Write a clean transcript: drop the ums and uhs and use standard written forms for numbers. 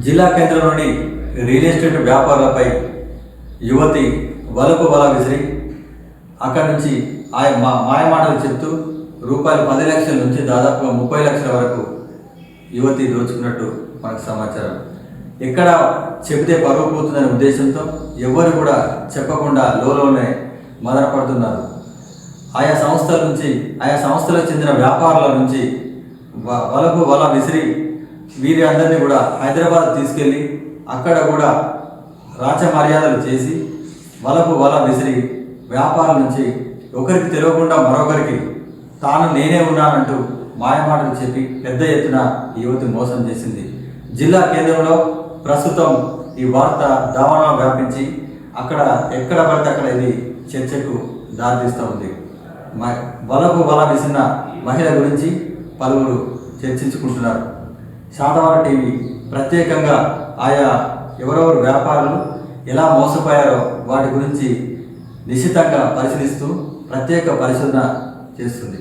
జిల్లా కేంద్రంలోని real estate వ్యాపారులపై యువతి వలపు వల విసిరి అక్కడి నుంచి మాయమాటలు చెప్తూ రూపాయలు 10 లక్షల నుంచి దాదాపుగా 30 లక్షల వరకు యువతి దోచుకున్నట్టు మనకు సమాచారం. ఎక్కడ చెబితే పరువు పోతుందనే ఉద్దేశంతో ఎవరు కూడా చెప్పకుండా లోనే మదనపడుతున్నారు. ఆయా సంస్థలకు చెందిన వ్యాపారుల నుంచి వలపు వల విసిరి వీరి అందరినీ కూడా హైదరాబాద్ తీసుకెళ్ళి అక్కడ కూడా రాచ మర్యాదలు చేసి వలపు వల విసిరి వ్యాపారం నుంచి ఒకరికి తెలియకుండా మరొకరికి తాను నేనే ఉన్నానంటూ మాయమాటలు చెప్పి పెద్ద ఎత్తున యువతి మోసం చేసింది. జిల్లా కేంద్రంలో ప్రస్తుతం ఈ వార్త దావానా వ్యాపించి ఎక్కడ పడితే అక్కడ ఇది చర్చకు దారితీస్తూ ఉంది. వలపు వల విసిన మహిళ గురించి పలువురు చర్చించుకుంటున్నారు. శాతవాహన టీవీ ప్రత్యేకంగా ఆయా ఎవరెవరు వ్యాపారులు ఎలా మోసపోయారో వాటి గురించి నిశితంగా పరిశీలిస్తూ ప్రత్యేక పరిశోధన చేస్తుంది.